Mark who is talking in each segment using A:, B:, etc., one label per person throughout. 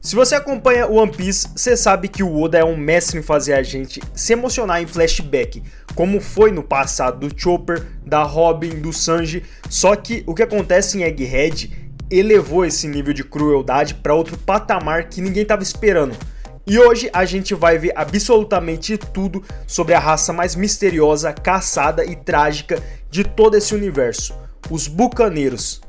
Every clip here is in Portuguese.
A: Se você acompanha One Piece, você sabe que o Oda é um mestre em fazer a gente se emocionar em flashback, como foi no passado do Chopper, da Robin, do Sanji, só que o que acontece em Egghead elevou esse nível de crueldade para outro patamar que ninguém estava esperando. E hoje a gente vai ver absolutamente tudo sobre a raça mais misteriosa, caçada e trágica de todo esse universo, os Bucaneiros.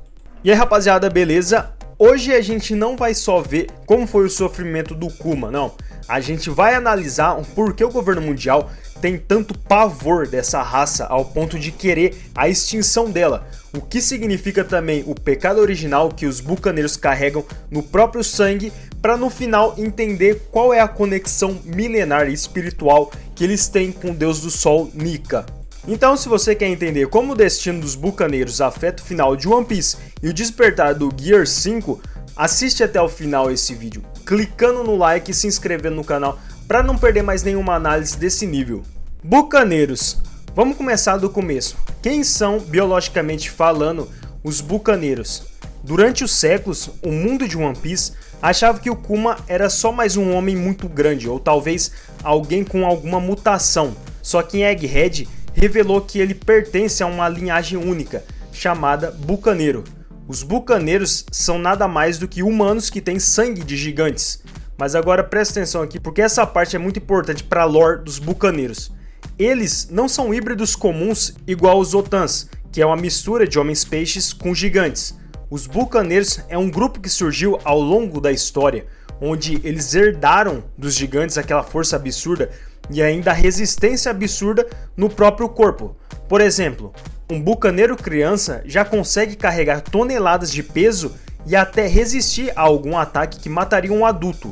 A: E aí rapaziada, beleza? Hoje a gente não vai só ver como foi o sofrimento do Kuma, não. A gente vai analisar o porquê o governo mundial tem tanto pavor dessa raça ao ponto de querer a extinção dela. O que significa também o pecado original que os bucaneiros carregam no próprio sangue, para no final entender qual é a conexão milenar e espiritual que eles têm com o deus do sol Nika. Então, se você quer entender como o destino dos bucaneiros afeta o final de One Piece e o despertar do Gear 5, assiste até o final esse vídeo, clicando no like e se inscrevendo no canal para não perder mais nenhuma análise desse nível. Bucaneiros. Vamos começar do começo. Quem são, biologicamente falando, os bucaneiros? Durante os séculos, o mundo de One Piece achava que o Kuma era só mais um homem muito grande, ou talvez alguém com alguma mutação. Só que em Egghead revelou que ele pertence a uma linhagem única, chamada Bucaneiro. Os Bucaneiros são nada mais do que humanos que têm sangue de gigantes. Mas agora presta atenção aqui, porque essa parte é muito importante para a lore dos Bucaneiros. Eles não são híbridos comuns igual os Otans, que é uma mistura de homens-peixes com gigantes. Os Bucaneiros é um grupo que surgiu ao longo da história, onde eles herdaram dos gigantes aquela força absurda e ainda a resistência absurda no próprio corpo. Por exemplo, um bucaneiro criança já consegue carregar toneladas de peso e até resistir a algum ataque que mataria um adulto.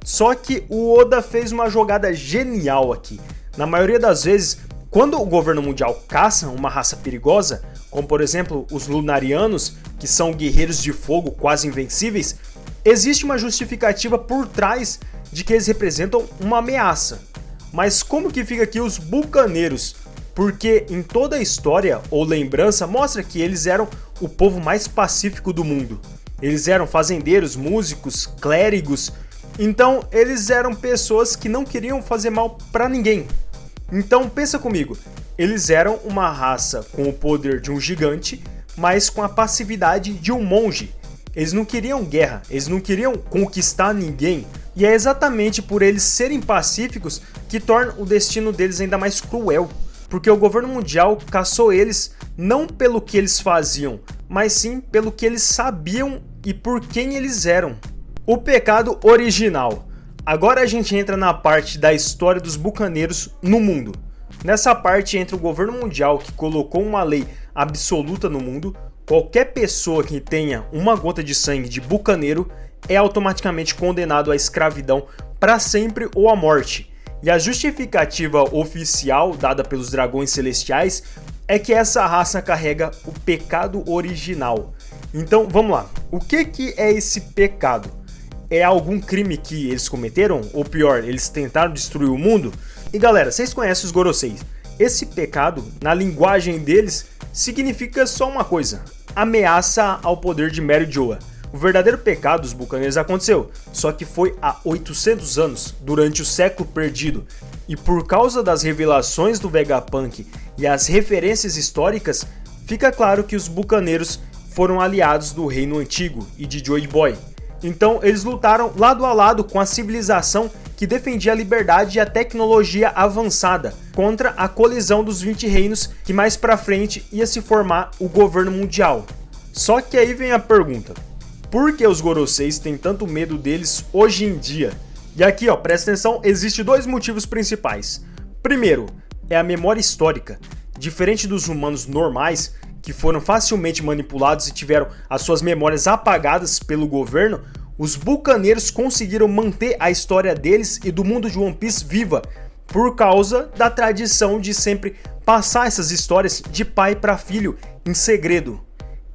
A: Só que o Oda fez uma jogada genial aqui. Na maioria das vezes, quando o governo mundial caça uma raça perigosa, como por exemplo os Lunarianos, que são guerreiros de fogo quase invencíveis, existe uma justificativa por trás de que eles representam uma ameaça. Mas como que fica aqui os Bucaneiros? Porque em toda a história ou lembrança mostra que eles eram o povo mais pacífico do mundo. Eles eram fazendeiros, músicos, clérigos. Então eles eram pessoas que não queriam fazer mal para ninguém. Então pensa comigo, eles eram uma raça com o poder de um gigante, mas com a passividade de um monge. Eles não queriam guerra, eles não queriam conquistar ninguém. E é exatamente por eles serem pacíficos que torna o destino deles ainda mais cruel. Porque o governo mundial caçou eles não pelo que eles faziam, mas sim pelo que eles sabiam e por quem eles eram. O pecado original. Agora a gente entra na parte da história dos bucaneiros no mundo. Nessa parte entra o governo mundial que colocou uma lei absoluta no mundo. Qualquer pessoa que tenha uma gota de sangue de bucaneiro é automaticamente condenado à escravidão para sempre ou à morte. E a justificativa oficial dada pelos dragões celestiais é que essa raça carrega o pecado original. Então vamos lá, o que é esse pecado? É algum crime que eles cometeram? Ou pior, eles tentaram destruir o mundo? E galera, vocês conhecem os Gorosei? Esse pecado, na linguagem deles, significa só uma coisa: ameaça ao poder de Mary Joa. O verdadeiro pecado dos bucaneiros aconteceu, só que foi há 800 anos, durante o século perdido. E por causa das revelações do Vegapunk e as referências históricas, fica claro que os bucaneiros foram aliados do Reino Antigo e de Joy Boy. Então eles lutaram lado a lado com a civilização que defendia a liberdade e a tecnologia avançada contra a colisão dos 20 reinos que mais pra frente ia se formar o governo mundial. Só que aí vem a pergunta: por que os Goroseis têm tanto medo deles hoje em dia? E aqui ó, presta atenção, existem dois motivos principais. Primeiro, é a memória histórica. Diferente dos humanos normais, que foram facilmente manipulados e tiveram as suas memórias apagadas pelo governo, os bucaneiros conseguiram manter a história deles e do mundo de One Piece viva, por causa da tradição de sempre passar essas histórias de pai para filho em segredo.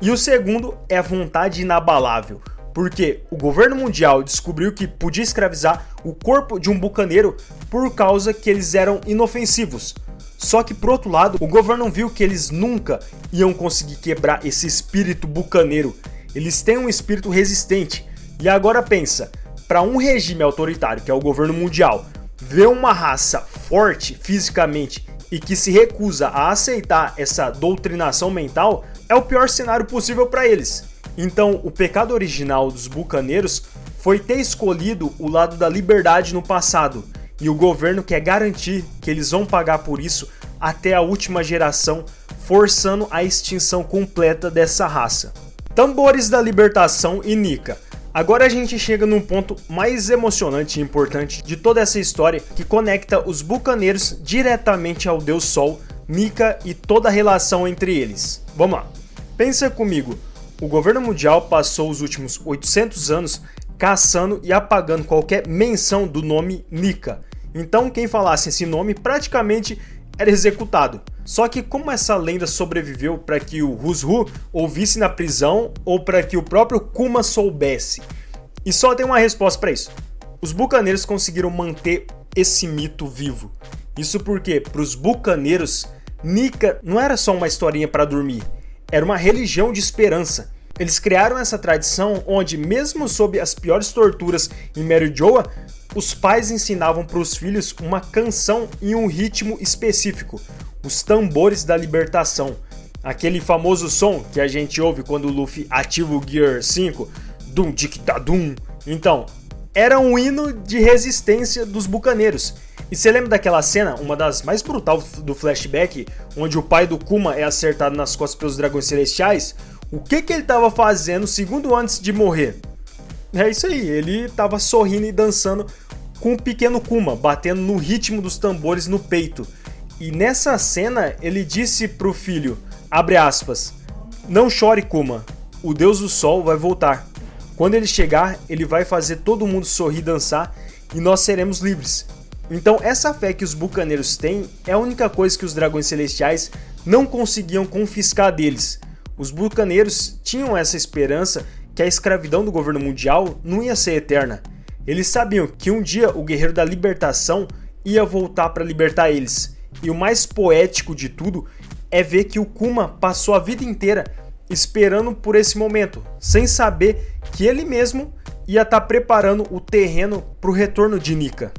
A: E o segundo é a vontade inabalável, porque o governo mundial descobriu que podia escravizar o corpo de um bucaneiro por causa que eles eram inofensivos. Só que por outro lado, o governo viu que eles nunca iam conseguir quebrar esse espírito bucaneiro. Eles têm um espírito resistente. E agora pensa, para um regime autoritário, que é o governo mundial, ver uma raça forte fisicamente e que se recusa a aceitar essa doutrinação mental, é o pior cenário possível para eles. Então, o pecado original dos bucaneiros foi ter escolhido o lado da liberdade no passado, e o governo quer garantir que eles vão pagar por isso até a última geração, forçando a extinção completa dessa raça. Tambores da Libertação e Nika. Agora a gente chega num ponto mais emocionante e importante de toda essa história, que conecta os bucaneiros diretamente ao Deus Sol, Nika e toda a relação entre eles. Vamos lá. Pensa comigo, o governo mundial passou os últimos 800 anos caçando e apagando qualquer menção do nome Nika. Então quem falasse esse nome praticamente era executado. Só que como essa lenda sobreviveu para que o Who's-Who ouvisse na prisão ou para que o próprio Kuma soubesse? E só tem uma resposta para isso. Os bucaneiros conseguiram manter esse mito vivo. Isso porque para os bucaneiros, Nika não era só uma historinha para dormir, era uma religião de esperança. Eles criaram essa tradição onde, mesmo sob as piores torturas em Meru-Joa, os pais ensinavam para os filhos uma canção em um ritmo específico, os tambores da libertação. Aquele famoso som que a gente ouve quando o Luffy ativa o Gear 5, Dum Dik Da Dum. Então, era um hino de resistência dos bucaneiros. E você lembra daquela cena, uma das mais brutais do flashback, onde o pai do Kuma é acertado nas costas pelos dragões celestiais? O que ele estava fazendo segundo antes de morrer? É isso aí, ele estava sorrindo e dançando com o pequeno Kuma, batendo no ritmo dos tambores no peito. E nessa cena ele disse pro filho, abre aspas, não chore Kuma, o Deus do Sol vai voltar. Quando ele chegar, ele vai fazer todo mundo sorrir e dançar e nós seremos livres. Então essa fé que os bucaneiros têm é a única coisa que os dragões celestiais não conseguiam confiscar deles. Os bucaneiros tinham essa esperança que a escravidão do governo mundial não ia ser eterna. Eles sabiam que um dia o guerreiro da libertação ia voltar para libertar eles. E o mais poético de tudo é ver que o Kuma passou a vida inteira esperando por esse momento, sem saber que ele mesmo ia estar preparando o terreno para o retorno de Nika.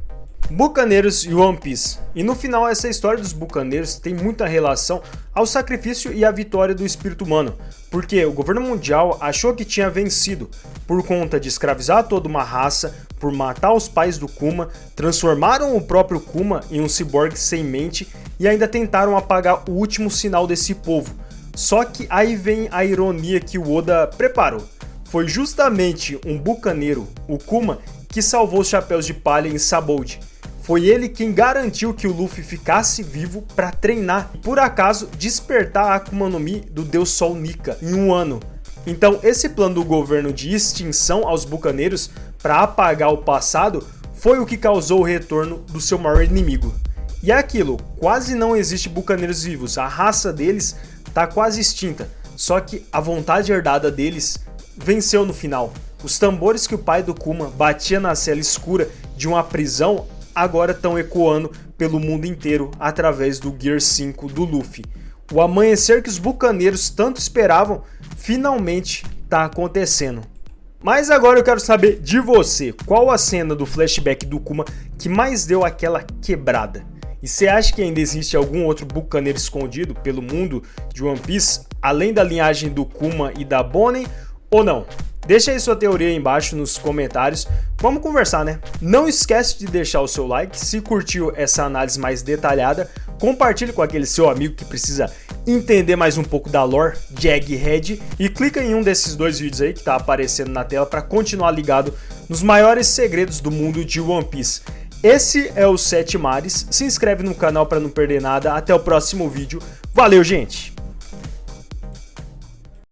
A: Bucaneiros e One Piece. E no final essa história dos bucaneiros tem muita relação ao sacrifício e à vitória do espírito humano, porque o governo mundial achou que tinha vencido por conta de escravizar toda uma raça, por matar os pais do Kuma, transformaram o próprio Kuma em um ciborgue sem mente e ainda tentaram apagar o último sinal desse povo. Só que aí vem a ironia que o Oda preparou. Foi justamente um bucaneiro, o Kuma, que salvou os chapéus de palha em Sabaody. Foi ele quem garantiu que o Luffy ficasse vivo para treinar e por acaso despertar a Akuma no Mi do Deus Sol Nika em um ano. Então esse plano do governo de extinção aos bucaneiros para apagar o passado foi o que causou o retorno do seu maior inimigo. E é aquilo, quase não existe bucaneiros vivos, a raça deles está quase extinta, só que a vontade herdada deles venceu no final. Os tambores que o pai do Kuma batia na cela escura de uma prisão agora estão ecoando pelo mundo inteiro através do Gear 5 do Luffy. O amanhecer que os bucaneiros tanto esperavam finalmente está acontecendo. Mas agora eu quero saber de você, qual a cena do flashback do Kuma que mais deu aquela quebrada? E você acha que ainda existe algum outro bucaneiro escondido pelo mundo de One Piece, além da linhagem do Kuma e da Bonnie, ou não? Deixa aí sua teoria aí embaixo nos comentários, vamos conversar, né? Não esquece de deixar o seu like, se curtiu essa análise mais detalhada, compartilhe com aquele seu amigo que precisa entender mais um pouco da lore de Egghead e clica em um desses dois vídeos aí que tá aparecendo na tela para continuar ligado nos maiores segredos do mundo de One Piece. Esse é o Sete Mares, se inscreve no canal para não perder nada, até o próximo vídeo, valeu gente!